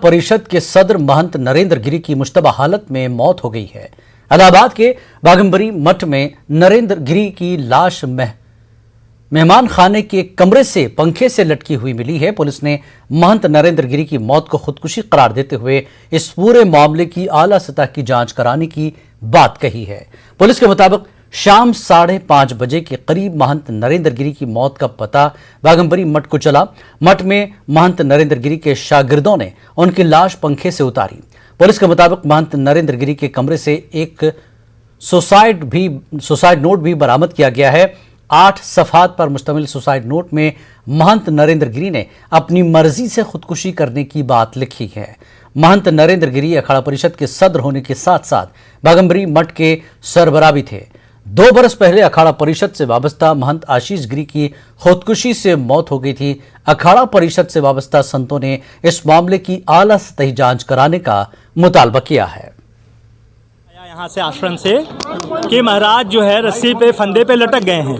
परिषद के सदर महंत नरेंद्र गिरी की मुश्तबा हालत में मौत हो गई है। इलाहाबाद के बाघंबरी मठ में नरेंद्र गिरी की लाश मेहमान खाने के कमरे से पंखे से लटकी हुई मिली है। पुलिस ने महंत नरेंद्र गिरी की मौत को खुदकुशी करार देते हुए इस पूरे मामले की आला सतह की जांच कराने की बात कही है। पुलिस के मुताबिक शाम 5:30 बजे के करीब महंत नरेंद्र गिरी की मौत का पता बाघंबरी मठ को चला। मठ में महंत नरेंद्र गिरी के शागिर्दों ने उनकी लाश पंखे से उतारी। पुलिस के मुताबिक महंत नरेंद्र गिरी के कमरे से एक सुसाइड नोट भी बरामद किया गया है। 8 सफात पर मुश्तमिल सुसाइड नोट में महंत नरेंद्र गिरी ने अपनी मर्जी से खुदकुशी करने की बात लिखी है। महंत नरेंद्र गिरी अखाड़ा परिषद के सदर होने के साथ साथ बाघंबरी मठ के सरबराह भी थे। 2 बरस पहले अखाड़ा परिषद से वाबस्ता महंत आशीष गिरी की खुदकुशी से मौत हो गई थी। अखाड़ा परिषद से वाबस्ता संतों ने इस मामले की आला सतही जांच कराने का मुतालबा किया है। यहाँ से आश्रम से कि महाराज जो है रस्सी पे फंदे पे लटक गए हैं।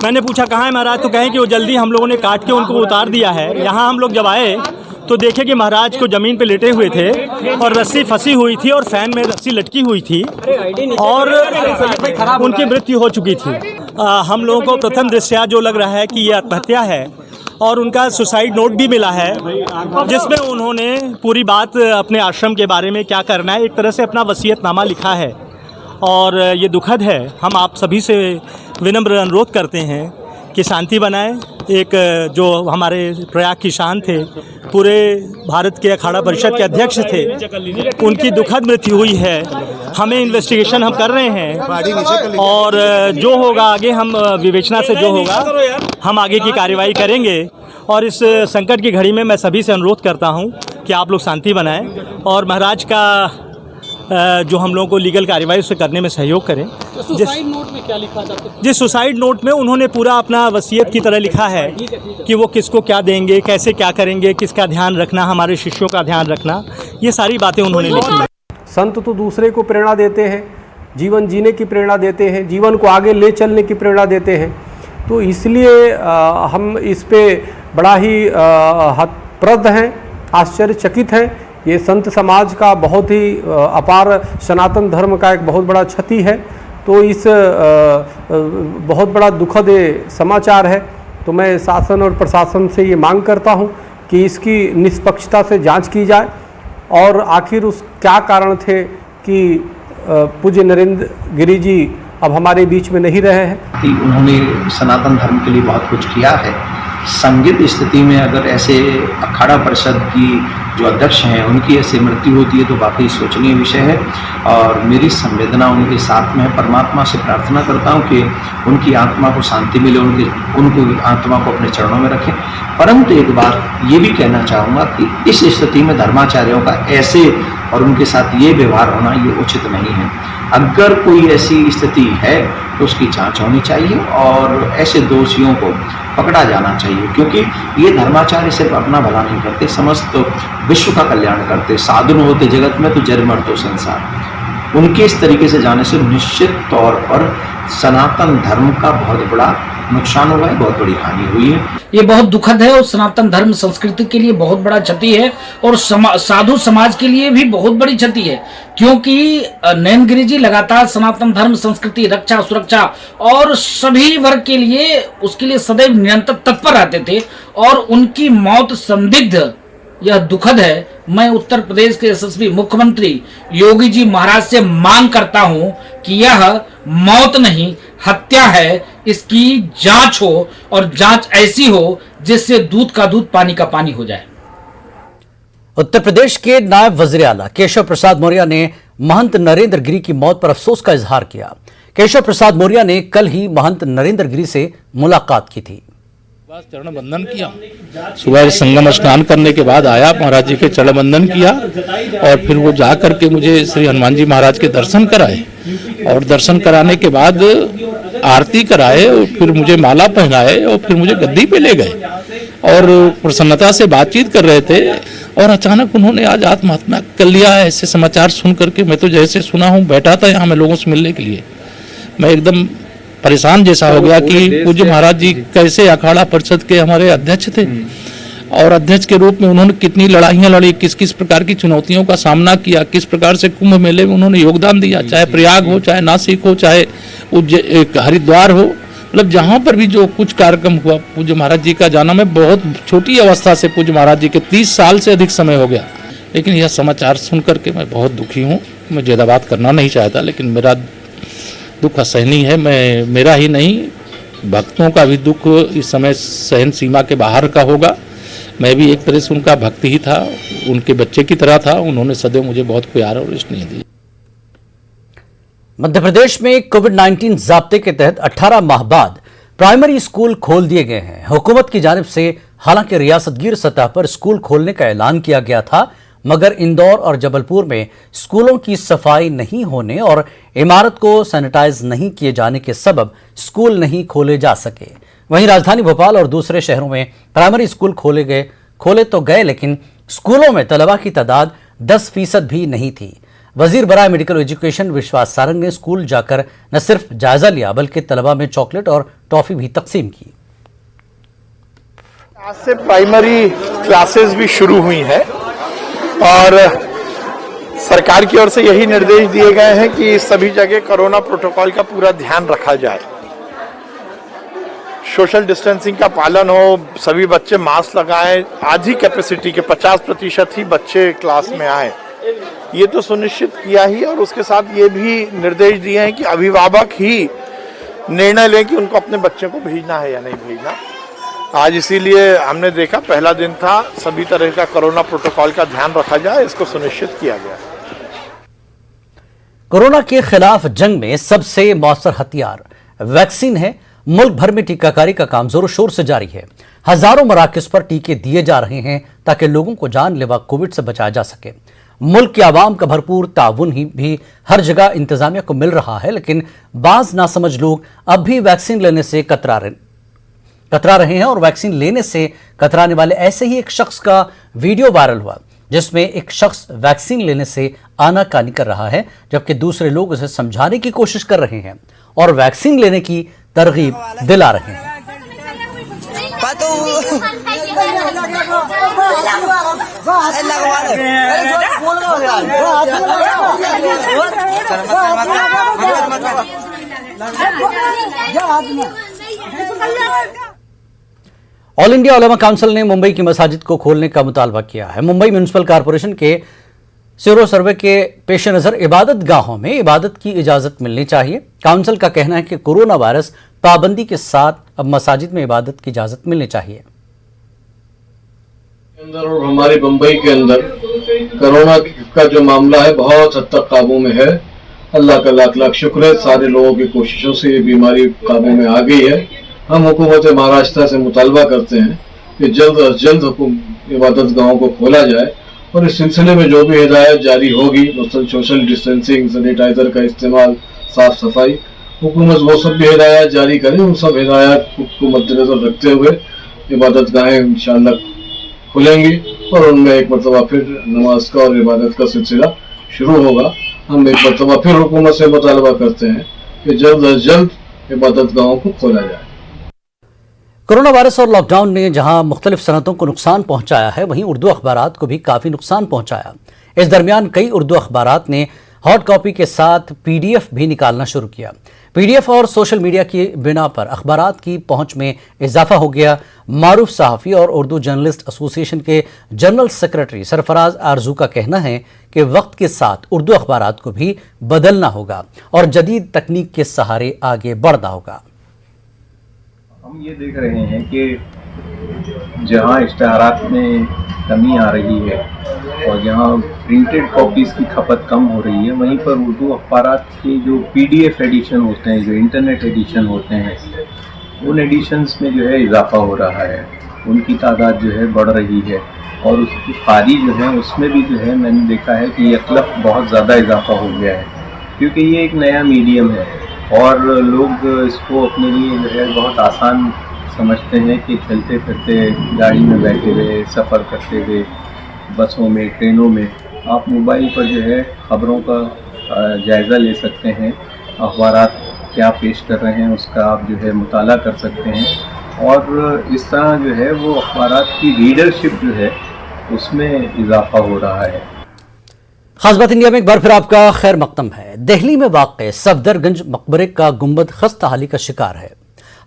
मैंने पूछा कहाँ है महाराज, तो कहें कि वो जल्दी हम लोगों ने काट के उनको उतार दिया है। यहाँ हम लोग जब आए तो देखे कि महाराज को ज़मीन पे लेटे हुए थे और रस्सी फंसी हुई थी और फैन में रस्सी लटकी हुई थी और उनकी मृत्यु हो चुकी थी। हम लोगों को प्रथम दृष्टया जो लग रहा है कि ये आत्महत्या है और उनका सुसाइड नोट भी मिला है जिसमें उन्होंने पूरी बात अपने आश्रम के बारे में क्या करना है, एक तरह से अपना वसीयतनामा लिखा है और ये दुखद है। हम आप सभी से विनम्र अनुरोध करते हैं कि शांति बनाएं। एक जो हमारे प्रयाग की शान थे, पूरे भारत के अखाड़ा परिषद के अध्यक्ष थे, उनकी दुखद मृत्यु हुई है। हमें इन्वेस्टिगेशन हम कर रहे हैं और जो होगा आगे हम विवेचना से जो होगा हम आगे की कार्रवाई करेंगे। और इस संकट की घड़ी में मैं सभी से अनुरोध करता हूं कि आप लोग शांति बनाएं और महाराज का जो हम लोगों को लीगल कार्रवाई उसे करने में सहयोग करें। तो सुसाइड नोट में क्या लिखा था? जिस सुसाइड नोट में उन्होंने पूरा अपना वसीयत की तरह लिखा है कि वो किसको क्या देंगे, कैसे क्या करेंगे, किसका ध्यान रखना, हमारे शिष्यों का ध्यान रखना, ये सारी बातें उन्होंने लिखी हैं। संत तो दूसरे को प्रेरणा देते हैं, जीवन जीने की प्रेरणा देते हैं, जीवन को आगे ले चलने की प्रेरणा देते हैं। तो इसलिए हम इस पे बड़ा ही हतप्रद हैं, आश्चर्यचकित हैं। ये संत समाज का बहुत ही अपार सनातन धर्म का एक बहुत बड़ा क्षति है। तो इस बहुत बड़ा दुखद समाचार है। तो मैं शासन और प्रशासन से ये मांग करता हूँ कि इसकी निष्पक्षता से जांच की जाए और आखिर उस क्या कारण थे कि पूज्य नरेंद्र गिरी जी अब हमारे बीच में नहीं रहे हैं। उन्होंने सनातन धर्म के लिए बहुत कुछ किया है। संदिग्ध स्थिति में अगर ऐसे अखाड़ा परिषद की जो अध्यक्ष हैं उनकी ऐसी मृत्यु होती है तो वाकई सोचनीय विषय है और मेरी संवेदना उनके साथ में है। परमात्मा से प्रार्थना करता हूं कि उनकी आत्मा को शांति मिले, उनको आत्मा को अपने चरणों में रखें। परंतु एक बार ये भी कहना चाहूँगा कि इस स्थिति में धर्माचार्यों का ऐसे और उनके साथ ये व्यवहार होना ये उचित नहीं है। अगर कोई ऐसी स्थिति है तो उसकी जांच होनी चाहिए और ऐसे दोषियों को पकड़ा जाना चाहिए, क्योंकि ये धर्माचार्य सिर्फ अपना भला नहीं करते, समस्त विश्व का कल्याण करते। साधु न होते जगत में तो जर मर तो संसार। उनके इस तरीके से जाने से निश्चित तौर पर सनातन धर्म का बहुत बड़ा नुकसान हुआ है, बहुत बड़ी हानि हुई है। ये बहुत दुखद है और सनातन धर्म संस्कृति के लिए बहुत बड़ा क्षति है और साधु समाज के लिए भी बहुत बड़ी क्षति है, क्योंकि नरेंद्र गिरी जी लगातार सनातन धर्म संस्कृति रक्षा सुरक्षा और सभी वर्ग के लिए उसके लिए सदैव निरंतर तत्पर रहते थे और उनकी मौत संदिग्ध, यह दुखद है। मैं उत्तर प्रदेश के यशस्वी मुख्यमंत्री योगी जी महाराज से मांग करता हूं कि यह मौत नहीं हत्या है, इसकी जांच हो और जांच ऐसी हो जिससे दूध का दूध पानी का पानी हो जाए। उत्तर प्रदेश के नायब वजीर आला केशव प्रसाद मौर्य ने महंत नरेंद्र गिरी की मौत पर अफसोस का इजहार किया। केशव प्रसाद मौर्य ने कल ही महंत नरेंद्र गिरी से मुलाकात की थी। चरण बंदन किया, सुबह संगम स्नान करने के बाद आया, महाराज जी के चरण बंदन किया और फिर वो जा करके मुझे श्री हनुमान जी महाराज के दर्शन कराए और दर्शन कराने के बाद आरती कराए और फिर मुझे माला पहनाए और फिर मुझे गद्दी पे ले गए और प्रसन्नता से बातचीत कर रहे थे और अचानक उन्होंने आज आत्महत्या कर लिया है। ऐसे समाचार सुन करके मैं तो जैसे सुना हूँ, बैठा था यहाँ मैं लोगों से मिलने के लिए, मैं एकदम परेशान जैसा हो गया कि पूज्य महाराज जी कैसे अखाड़ा परिषद के हमारे अध्यक्ष थे और अध्यक्ष के रूप में उन्होंने कितनी लड़ाइयाँ लड़ी, किस किस प्रकार की चुनौतियों का सामना किया, किस प्रकार से कुंभ मेले में उन्होंने योगदान दिया, चाहे प्रयाग हो, चाहे नासिक हो, चाहे हरिद्वार हो, मतलब जहाँ पर भी जो कुछ कार्यक्रम हुआ, पूज्य महाराज जी का जाना मैं बहुत छोटी अवस्था से पूज्य महाराज जी के 30 साल से अधिक समय हो गया, लेकिन यह समाचार सुन करके मैं बहुत दुखी हूँ। मैं ज़्यादा बात करना नहीं चाहता, लेकिन मेरा दुख असहनीय है। मेरा ही नहीं, भक्तों का भी दुख इस समय सहन सीमा के बाहर का होगा। मैं भी एक तरह से उनका भक्त ही था, उनके बच्चे की तरह था। उन्होंने सदैव मुझे बहुत प्यार और स्नेह दिया। मध्य प्रदेश में कोविड-19 ज़ाब्ते के तहत 18 माह बाद प्राइमरी स्कूल खोल दिए गए हैं। हुकूमत की जानिब से हालांकि रियासतगीर सतह पर स्कूल खोलने का ऐलान किया गया था, मगर इंदौर और जबलपुर में स्कूलों की सफाई नहीं होने और इमारत को सैनिटाइज नहीं किए जाने के सबब स्कूल नहीं खोले जा सके। वहीं राजधानी भोपाल और दूसरे शहरों में प्राइमरी स्कूल खोले तो गए, लेकिन स्कूलों में तलबा की तादाद 10% भी नहीं थी। वजीर बराए मेडिकल एजुकेशन विश्वास सारंग ने स्कूल जाकर न सिर्फ जायजा लिया, बल्कि तलबा में चॉकलेट और टॉफी भी तकसीम की। आज से प्राइमरी क्लासेस भी शुरू हुई हैं और सरकार की ओर से यही निर्देश दिए गए हैं कि सभी जगह कोरोना प्रोटोकॉल का पूरा ध्यान रखा जाए, सोशल डिस्टेंसिंग का पालन हो, सभी बच्चे मास्क लगाएं, आधी कैपेसिटी के 50% ही बच्चे क्लास में आए, ये तो सुनिश्चित किया ही। और उसके साथ ये भी निर्देश दिए हैं कि अभिभावक ही निर्णय लें कि उनको अपने बच्चे को भेजना है या नहीं भेजना। आज इसीलिए हमने देखा, पहला दिन था, सभी तरह का कोरोना प्रोटोकॉल का ध्यान रखा जाए, इसको सुनिश्चित किया गया। कोरोना के खिलाफ जंग में सबसे मौसर हथियार वैक्सीन है। मुल्क भर में टीकाकारी का काम जोरों शोर से जारी है। हजारों मराकज़ पर टीके दिए जा रहे हैं ताकि लोगों को जानलेवा कोविड से बचाया जा सके। मुल्क की आवाम का भरपूर ताउन ही भी हर जगह इंतजामिया को मिल रहा है, लेकिन बाज नासमझ लोग अब भी वैक्सीन लेने से कतरा रहे हैं। और वैक्सीन लेने से कतराने वाले ऐसे ही एक शख्स का वीडियो वायरल हुआ, जिसमें एक शख्स वैक्सीन लेने से आनाकानी कर रहा है, जबकि दूसरे लोग उसे समझाने की कोशिश कर रहे हैं और वैक्सीन लेने की तरगीब दिला रहे हैं। ऑल इंडिया उलमा काउंसिल ने मुंबई की मसाजिद को खोलने का मुतालबा किया है। मुंबई म्यूनिसिपल कॉरपोरेशन के सीरो सर्वे के पेश नज़र इबादत गाहों में इबादत की इजाज़त मिलनी चाहिए। काउंसिल का कहना है कि कोरोना वायरस पाबंदी के साथ अब मसाजिद में इबादत की इजाज़त मिलनी चाहिए। अंदर और हमारे मुंबई के अंदर कोरोना का जो मामला है बहुत हद तक काबू में है। अल्लाह का लाख लाख शुक्र है, सारे लोगों की कोशिशों से ये बीमारी काबू में आ गई है। हम हुकूमत महाराष्ट्र से मुतालबा करते हैं कि जल्द अज जल्द इबादत गाहों को खोला जाए और इस सिलसिले में जो भी हिदायत जारी होगी, मतलब सोशल डिस्टेंसिंग, सैनिटाइजर का इस्तेमाल, साफ सफाई, हुकूमत वो सब भी हिदायत जारी करे। उन सब हिदायत को मद्देनजर रखते हुए इबादत गाहें इंशाअल्लाह खुलेंगी और उनमें एक मरतबा फिर नमाज का और इबादत का सिलसिला शुरू होगा। हम एक मरतबा फिर हुकूमत से मुतालबा करते हैं कि जल्द अज जल्द इबादत गाहों को खोला जाए। कोरोना वायरस और लॉकडाउन ने जहां मुख्तलिफ सनतों को नुकसान पहुंचाया है, वहीं उर्दू अखबारात को भी काफ़ी नुकसान पहुंचाया। इस दरमियान कई उर्दू अखबारात ने हॉट कॉपी के साथ PDF भी निकालना शुरू किया। PDF और सोशल मीडिया की बिना पर अखबारात की पहुंच में इजाफा हो गया। मारूफ सहाफ़ी और उर्दू जर्नलिस्ट एसोसिएशन के जनरल सेक्रेटरी सरफराज आरजू का कहना है कि वक्त के साथ उर्दू अखबारात को भी बदलना होगा और जदीद तकनीक के सहारे आगे बढ़ना होगा। हम ये देख रहे हैं कि जहां इश्तहारात में कमी आ रही है और जहां प्रिंटेड कॉपीज़ की खपत कम हो रही है, वहीं पर उर्दू अखबारात के जो PDF एडिशन होते हैं, जो इंटरनेट एडिशन होते हैं, उन एडिशंस में जो है इजाफा हो रहा है, उनकी तादाद जो है बढ़ रही है और उसकी कारी जो है उसमें भी जो है मैंने देखा है कि यकलफ बहुत ज़्यादा इजाफा हो गया है, क्योंकि ये एक नया मीडियम है और लोग इसको अपने लिए जो है बहुत आसान समझते हैं कि चलते फिरते गाड़ी में बैठे हुए, सफ़र करते हुए, बसों में, ट्रेनों में आप मोबाइल पर जो है ख़बरों का जायज़ा ले सकते हैं। अखबारात क्या पेश कर रहे हैं उसका आप जो है मुताला कर सकते हैं और इस तरह जो है वो अखबारात की रीडरशिप जो है उसमें इजाफा हो रहा है। खास बात इंडिया में एक बार फिर आपका खैर मकदम है। दिल्ली में वाक़ सफदरगंज मकबरे का गुंबद खस्ता हाली का शिकार है।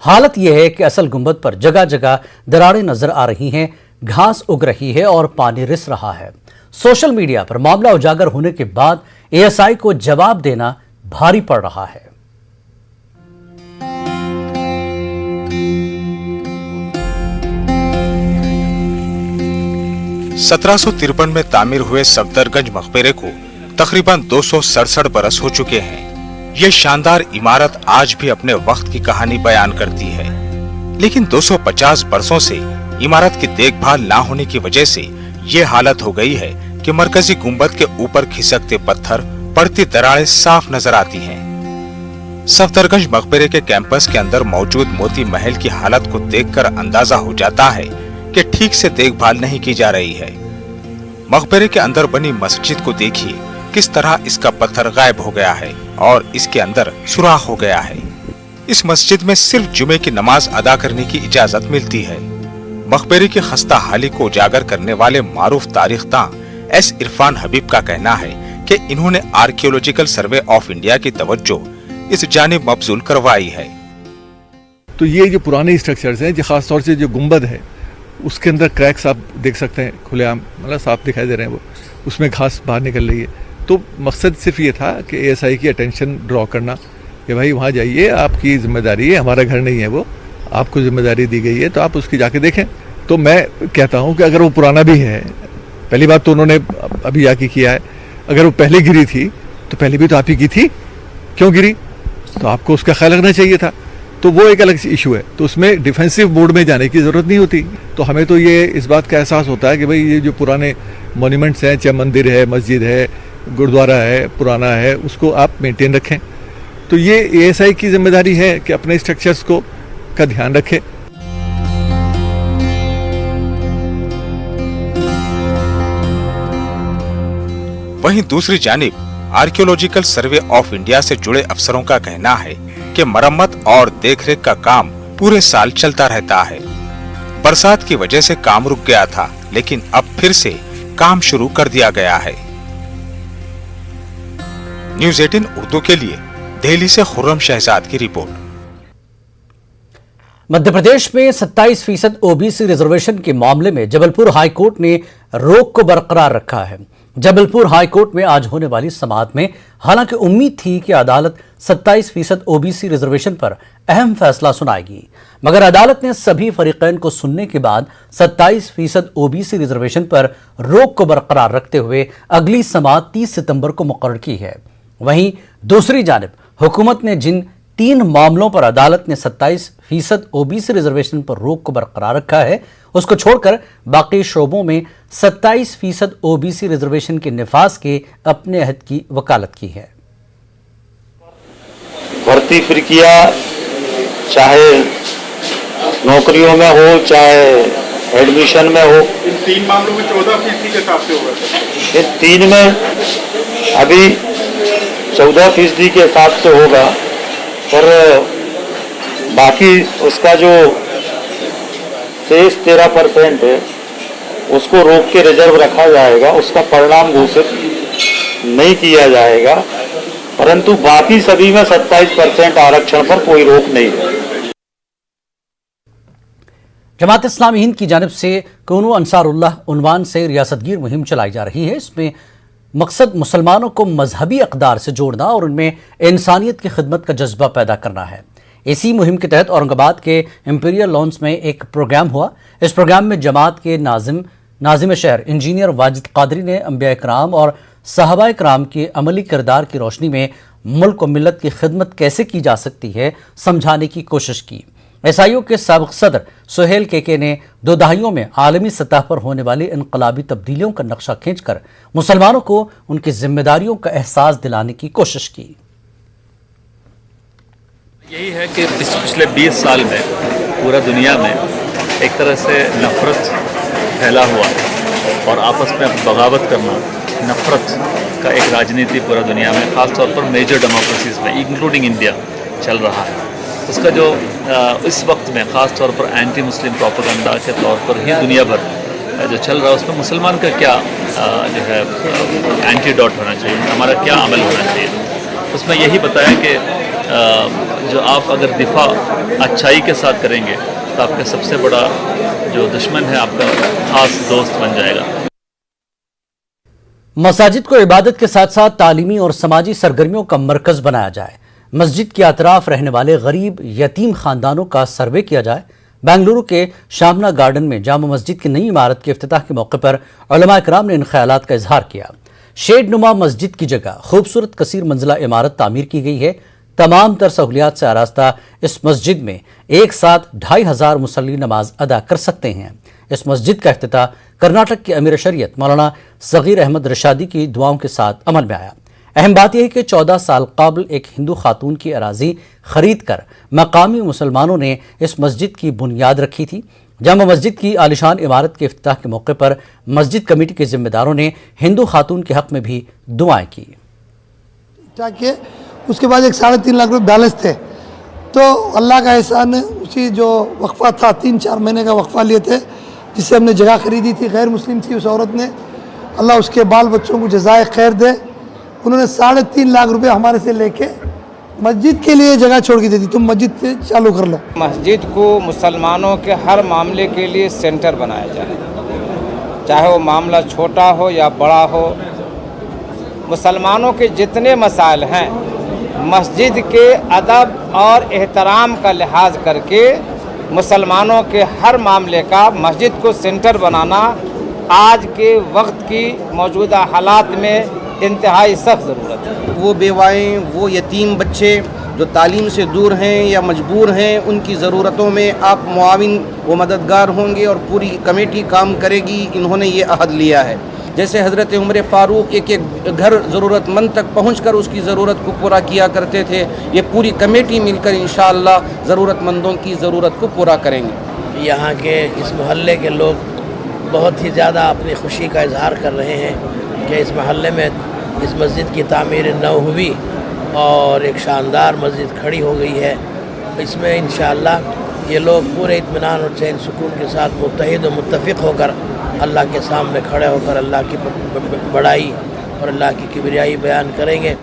हालत यह है कि असल गुंबद पर जगह जगह दरारें नजर आ रही हैं, घास उग रही है और पानी रिस रहा है। सोशल मीडिया पर मामला उजागर होने के बाद एएसआई को जवाब देना भारी पड़ रहा है। (1753) में तामीर हुए सफदरगंज मकबरे को तकरीबन 267 बरस हो चुके हैं। ये शानदार इमारत आज भी अपने वक्त की कहानी बयान करती है, लेकिन 250 बरसों से इमारत की देखभाल ना होने की वजह से ये हालत हो गई है कि मरकजी गुंबद के ऊपर खिसकते पत्थर, पड़ती दरारें साफ नजर आती हैं। सफदरगंज मकबरे के कैंपस के अंदर मौजूद मोती महल की हालत को देखकर अंदाजा हो जाता है कि ठीक से देखभाल नहीं की जा रही है। मकबरे के अंदर बनी मस्जिद को देखिए, किस तरह इसका पत्थर गायब हो गया है और इसके अंदर सुराख हो गया है। इस मस्जिद में सिर्फ जुमे की नमाज अदा करने की इजाजत मिलती है। मकबरे की खस्ता हाली को उजागर करने वाले मारूफ तारीखदां एस इरफान हबीब का कहना है कि इन्होंने आर्कियोलॉजिकल सर्वे ऑफ इंडिया की तवज्जो इस जानिब मबजूल करवाई है। तो ये जो पुराने स्ट्रक्चर्स हैं, जो खास तौर से जो गुंबद है उसके अंदर क्रैक्स आप देख सकते हैं, खुलेआम मतलब साफ दिखाई दे रहे हैं, वो उसमें घास बाहर निकल रही है। तो मकसद सिर्फ ये था कि एएसआई की अटेंशन ड्रॉ करना कि भाई वहाँ जाइए, आपकी जिम्मेदारी है, हमारा घर नहीं है वो, आपको जिम्मेदारी दी गई है तो आप उसकी जाके देखें। तो मैं कहता हूँ कि अगर वो पुराना भी है, पहली बात तो उन्होंने अभी आके किया है, अगर वो पहले गिरी थी तो पहले भी तो आप ही की थी, क्यों गिरी, तो आपको उसका ख्याल रखना चाहिए था। तो वो एक अलग इशू है, तो उसमें डिफेंसिव मोड में जाने की ज़रूरत नहीं होती। तो हमें तो ये इस बात का एहसास होता है कि भाई ये जो पुराने मॉन्यूमेंट्स हैं, चाहे मंदिर है, मस्जिद है, गुरुद्वारा है, पुराना है, उसको आप मेंटेन रखें। तो ये एएसआई की जिम्मेदारी है कि अपने स्ट्रक्चर्स को का ध्यान रखें। वहीं दूसरी जानिब आर्कियोलॉजिकल सर्वे ऑफ इंडिया से जुड़े अफसरों का कहना है कि मरम्मत और देखरेख का काम पूरे साल चलता रहता है। बरसात की वजह से काम रुक गया था, लेकिन अब फिर से काम शुरू कर दिया गया है। न्यूज़ 18 उर्दू के लिए दिल्ली से खुर्रम शहजाद की रिपोर्ट। मध्य प्रदेश में 27% ओबीसी रिजर्वेशन के मामले में जबलपुर हाईकोर्ट ने रोक को बरकरार रखा है। जबलपुर हाईकोर्ट में आज होने वाली समाअत में हालांकि उम्मीद थी कि अदालत 27% ओबीसी रिजर्वेशन पर अहम फैसला सुनाएगी, मगर अदालत ने सभी फरीकैन को सुनने के बाद 27% ओबीसी रिजर्वेशन पर रोक को बरकरार रखते हुए अगली समाअत 30 सितंबर को मुकर्रर की है। वहीं दूसरी जानिब हुकूमत ने जिन 3 मामलों पर अदालत ने 27% ओबीसी रिजर्वेशन पर रोक को बरकरार रखा है, उसको छोड़कर बाकी शोबों में 27% ओबीसी रिजर्वेशन के निफाज के अपने अहद की वकालत की है। भर्ती प्रक्रिया चाहे नौकरियों में हो, चाहे एडमिशन में हो, इन 3 मामलों में 14% के हिसाब से होगा। इन 3 में अभी 14% के हिसाब से होगा, पर बाकी उसका जो शेष 13% है उसको रोक के रिजर्व रखा जाएगा, उसका परिणाम घोषित नहीं किया जाएगा, परंतु बाकी सभी में 27% आरक्षण पर कोई रोक नहीं है। जमात इस्लामी हिंद की जानिब से कौनो अंसारुल्लाह उन्वान से रियासतगीर मुहिम चलाई जा रही है। इसमें मकसद मुसलमानों को मजहबी अक़दार से जोड़ना और उनमें इंसानियत की खिदमत का जज्बा पैदा करना है। इसी मुहिम के तहत औरंगाबाद के इंपीरियल लॉन्स में एक प्रोग्राम हुआ। इस प्रोग्राम में जमात के नाजिम शहर इंजीनियर वाजिद कादरी ने अंबिया इकराम और सहाबा इकराम के अमली किरदार की रोशनी में मुल्क और मिल्लत की खिदमत कैसे की जा सकती है समझाने की कोशिश की। एसआईओ के साबिक़ सदर सुहेल केके ने 2 दहाइयों में आलमी सतह पर होने वाली इनकलाबी तब्दीलियों का नक्शा खींचकर मुसलमानों को उनकी जिम्मेदारियों का एहसास दिलाने की कोशिश की। यही है कि इस पिछले 20 साल में पूरा दुनिया में एक तरह से नफ़रत फैला हुआ है और आपस में बगावत करना, नफ़रत का एक राजनीति पूरा दुनिया में, ख़ास तौर पर मेजर डेमोक्रेसीज़ में इंक्लूडिंग इंडिया चल रहा है। उसका जो इस वक्त में ख़ास तौर पर एंटी मुस्लिम प्रोपेगेंडा के तौर पर ही दुनिया भर जो चल रहा है, उसमें मुसलमान का क्या जो है एंटीडोट होना चाहिए, हमारा क्या अमल होना चाहिए। उसमें यही बताया कि जो आप अगर दिफा अच्छाई के साथ करेंगे तो आपका सबसे बड़ा जो दुश्मन है आपका खास दोस्त बन जाएगा। मसाजिद को इबादत के साथ साथ तालीमी और समाजी सरगर्मियों का मरकज बनाया जाए। मस्जिद के अतराफ रहने वाले गरीब यतीम खानदानों का सर्वे किया जाए। बेंगलुरु के शामना गार्डन में जामा मस्जिद की नई इमारत के इफ्तिताह के मौके पर उलमा इकराम ने इन ख्यालात का इजहार किया। शेड नुमा मस्जिद की जगह खूबसूरत कसीर मंजिला इमारत तामीर की गई है। तमाम तर सहूलियात से आरास्ता इस मस्जिद में एक साथ 2500 मुसल्ली नमाज अदा कर सकते हैं। इस मस्जिद का इफ्तिताह कर्नाटक के अमीर शरीयत मौलाना सगीर अहमद रशादी की दुआओं के साथ अमल में आया। अहम बात यह है कि 14 साल कबल एक हिंदू खातून की अराजी खरीद कर मकामी मुसलमानों ने इस मस्जिद की बुनियाद रखी थी। जामा मस्जिद की आलिशान इमारत के इफ्तिताह के मौके पर मस्जिद कमेटी के जिम्मेदारों ने हिंदू खातून के हक में भी दुआएं की। उसके बाद एक 3.5 लाख रुपये बैलेंस थे, तो अल्लाह का एहसान उसी जो वक्फा था 3-4 महीने का वक्फा लिए थे, जिससे हमने जगह खरीदी थी। गैर मुस्लिम थी उस औरत ने, अल्लाह उसके बाल बच्चों को जज़ाए खैर दे। उन्होंने 3.5 लाख रुपए हमारे से लेके मस्जिद के लिए जगह छोड़ के दी थी, तुम मस्जिद से चालू कर लो। मस्जिद को मुसलमानों के हर मामले के लिए सेंटर बनाया जाए, चाहे वो मामला छोटा हो या बड़ा हो। मुसलमानों के जितने मसाइल हैं, मस्जिद के अदब और एहतराम का लिहाज करके मुसलमानों के हर मामले का मस्जिद को सेंटर बनाना आज के वक्त की मौजूदा हालात में इंतहाई सख्त ज़रूरत है। वो बेवाएँ, वो यतीम बच्चे जो तालीम से दूर हैं या मजबूर हैं, उनकी ज़रूरतों में आप मुआविन व मददगार होंगे और पूरी कमेटी काम करेगी। इन्होंने ये अहद लिया है। जैसे हज़रत उमर फ़ारूक एक एक घर ज़रूरतमंद तक पहुंचकर उसकी ज़रूरत को पूरा किया करते थे, ये पूरी कमेटी मिलकर इंशाअल्लाह ज़रूरतमंदों की ज़रूरत को पूरा करेंगे। यहाँ के इस मोहल्ले के लोग बहुत ही ज़्यादा अपनी खुशी का इजहार कर रहे हैं कि इस मोहल्ले में इस मस्जिद की तामीर नौ हुई और एक शानदार मस्जिद खड़ी हो गई है। इसमें इंशाअल्लाह ये लोग पूरे इत्मीनान और चैन सुकून के साथ मुत्तहिद और मुत्तफ़िक़ होकर अल्लाह के सामने खड़े होकर अल्लाह की बड़ाई और अल्लाह की किबरियाई बयान करेंगे।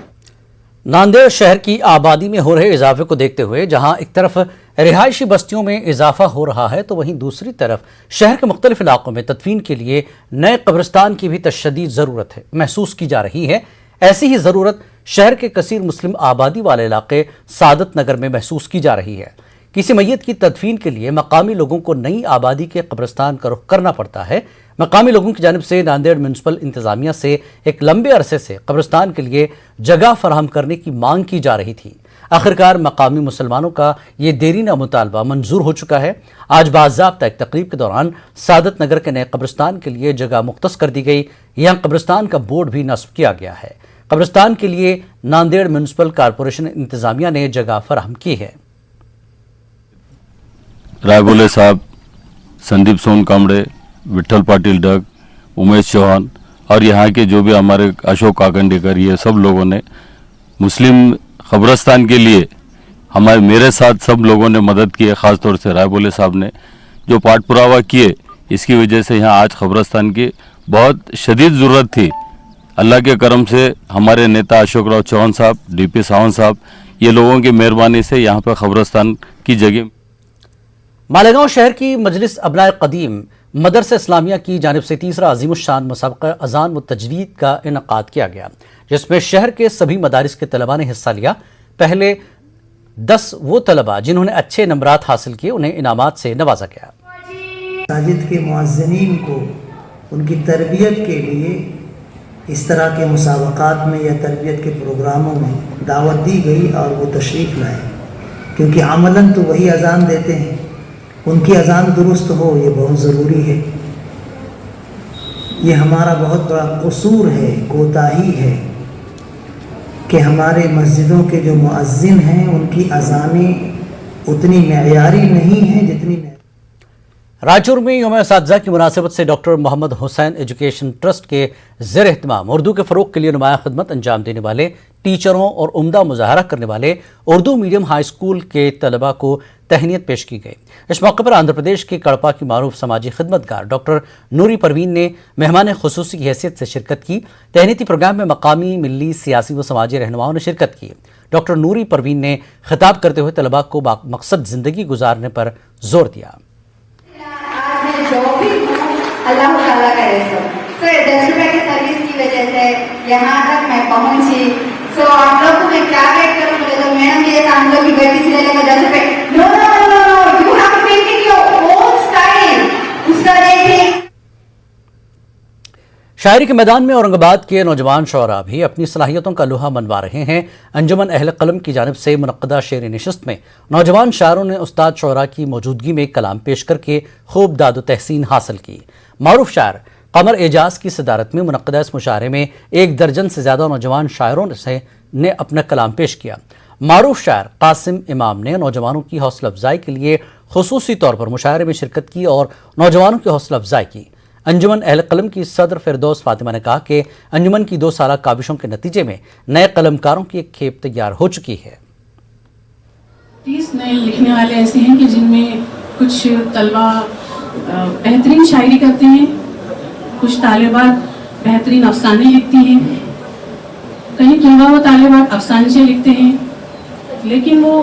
नांदेड़ शहर की आबादी में हो रहे इजाफे को देखते हुए जहां एक तरफ रिहायशी बस्तियों में इजाफा हो रहा है, तो वहीं दूसरी तरफ शहर के मुख्तलिफ इलाकों में तदफीन के लिए नए कब्रिस्तान की भी तशद्दीद ज़रूरत है महसूस की जा रही है। ऐसी ही ज़रूरत शहर के कसीर मुस्लिम आबादी वाले इलाके सादत नगर में महसूस की जा रही है। किसी मैयत की तदफीन के लिए मकामी लोगों को नई आबादी के कब्रिस्तान का रुख करना पड़ता है। मकामी लोगों की जानिब से नांदेड़ म्यूनसिपल इंतजामिया से एक लंबे अरसे से कब्रिस्तान के लिए जगह फराहम करने की मांग की जा रही थी। आखिरकार मकामी मुसलमानों का ये देरीना मुतालबा मंजूर हो चुका है। आज बाज़ाब्ता एक तकरीब के दौरान सादत नगर के नए कब्रिस्तान के लिए जगह मुख्तस कर दी गई। यहाँ कब्रिस्तान का बोर्ड भी नस्ब किया गया है। कब्रिस्तान के लिए नांदेड़ म्यूनसिपल कॉरपोरेशन इंतजामिया ने जगह फराहम की है। रायबोले साहब, संदीप सोन कामड़े, विट्ठल पाटिल डग, उमेश चौहान और यहाँ के जो भी हमारे अशोक काकंडेकर, ये सब लोगों ने मुस्लिम कब्रिस्तान के लिए मेरे साथ सब लोगों ने मदद की है। ख़ास तौर से रायबोले साहब ने जो पाठ पुरावा किए, इसकी वजह से यहाँ आज कब्रिस्तान की बहुत शदीद ज़रूरत थी। अल्लाह के करम से हमारे नेता अशोक राव चौहान साहब, डीपी सावंत साहब, ये लोगों की मेहरबानी से यहाँ पर कब्रिस्तान की जगह। मालेगांव शहर की मजलिस अबनाए कदीम मदरसा इस्लामिया की जानिब से तीसरा अजीमुश्शान मुसाबका अज़ान व तजवीद का इनकाद किया गया, जिसमें शहर के सभी मदारिस के तलबा ने हिस्सा लिया। पहले 10 वो तलबा जिन्होंने अच्छे नंबरात हासिल किए, उन्हें इनामात से नवाजा गया। मसाजिद के मुअज्जिनीन को उनकी तरबियत के लिए इस तरह के मुसाबकात में या तरबियत के प्रोग्रामों में दावत दी गई और वो तशरीफ़ लाए, क्योंकि अमलन तो वही अज़ान देते हैं, उनकी अज़ान दुरुस्त हो ये बहुत ज़रूरी है। ये हमारा बहुत बड़ा कसूर है, कोताही है कि हमारे मस्जिदों के जो मुअज्जिन हैं उनकी अज़ानें उतनी मेयारी नहीं हैं जितनी। रायचूर में यौम असातिज़ा की मुनासिबत से doctor Mohammad Hussain education trust के ज़ेर एहतमाम उर्दू के फ़रोग़ के लिए नुमाया खिदमत अंजाम देने वाले टीचरों और उम्दा मुजाहरा करने वाले उर्दू मीडियम हाई स्कूल के तलबा को तहनीत पेश की गई। इस मौके पर आंध्र प्रदेश के कड़पा की मारूफ समाजी खिदमतगार डॉक्टर नूरी परवीन ने मेहमान खुसूसी की हैसियत से शिरकत की। तहनीती प्रोग्राम में मकामी, मिली, सियासी व समाजी रहनुमाओं ने शिरकत की। डॉक्टर नूरी परवीन ने खिताब करते हुए तलबा को मकसद ज़िंदगी गुजारने पर जोर दिया। अल्लाह ताला करे सो 10 रुपए की सर्विस की वजह से यहाँ तक मैं पहुँची। सो आप लोग को मैं क्या गाइड करूँ, बोले तो मैडम ये हम लोग की बेटी से ले लेंगे 10 रुपए। No no no no, you have to make it your own style. उसका देखिए। शायरी के मैदान में औरंगाबाद के नौजवान शोरा भी अपनी सलाहियतों का लोहा मनवा रहे हैं। अंजुमन अहल कलम की जानिब से मुनक्कदा शेर नशिस्त में नौजवान शायरों ने उस्ताद शोरा की मौजूदगी में कलाम पेश करके खूब दादो तहसीन हासिल की। मारूफ शायर कमर एजाज की सदारत में मुनक्कदा इस मुशायरे में 1 दर्जन से ज्यादा नौजवान शायरों ने अपना कलाम पेश किया। मारूफ शायर कासिम इमाम ने नौजवानों की हौसला अफजाई के लिए खुसूसी तौर पर मुशायरे में शिरकत की और नौजवानों की हौसला अफजाई की। अंजुमन अहल कलम की सदर फिरदौस फातिमा ने कहा कि अंजुमन की 2 साला काविशों के नतीजे में नए कलमकारों की एक खेप तैयार हो चुकी है। 30 नए लिखने वाले ऐसे हैं कि जिनमें कुछ तलबा बेहतरीन शायरी करते हैं, कुछ तालिबात बेहतरीन अफसाने लिखती हैं, कहीं किंवा वो तालिबात अफसाने लिखते हैं, लेकिन वो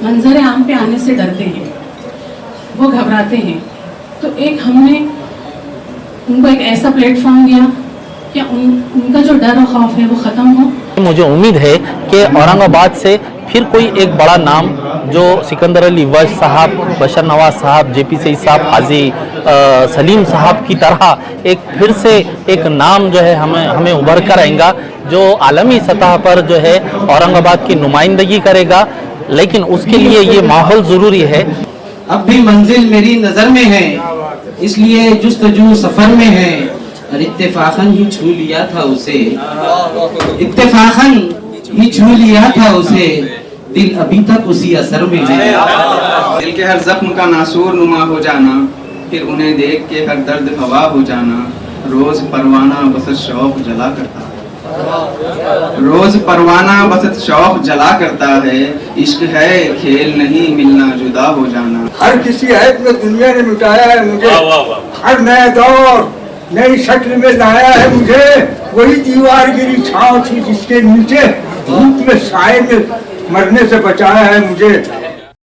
मंजर आम पे आने से डरते हैं, वो घबराते हैं। तो एक हमने उनको एक ऐसा प्लेटफॉर्म दिया कि उनका जो डर और खौफ है वो ख़त्म हो। मुझे उम्मीद है कि औरंगाबाद से फिर कोई एक बड़ा नाम जो सिकंदर अली वश साहब, बशर नवाज साहब, जेपी सईद साहब, हाजी सलीम साहब की तरह एक फिर से एक नाम जो है हमें उभर कर आएगा जो आलमी सतह पर जो है औरंगाबाद की नुमाइंदगी करेगा। लेकिन उसके लिए ये माहौल ज़रूरी है। अब भी मंजिल मेरी नजर में है, इसलिए जुस्तजू सफर में है। और इत्तेफाकन ही छू लिया था उसे, इत्तेफाकन ही छू लिया था उसे, दिल अभी तक उसी असर में है। दिल के हर जख्म का नासूर नुमा हो जाना, फिर उन्हें देख के हर दर्द हवा हो जाना। रोज परवाना बसत शौक जला करता है, रोज परवाना बसत शौक जला करता है। इश्क है खेल नहीं मिलना जुदा हो जाना। हर किसी हैत में दुनिया ने मिटाया है मुझे, हर नया दौर नई शक्ल में लाया है मुझे। वही दीवार गिरी छांव थी जिसके नीचे धूप में साए में मरने से बचाया है मुझे।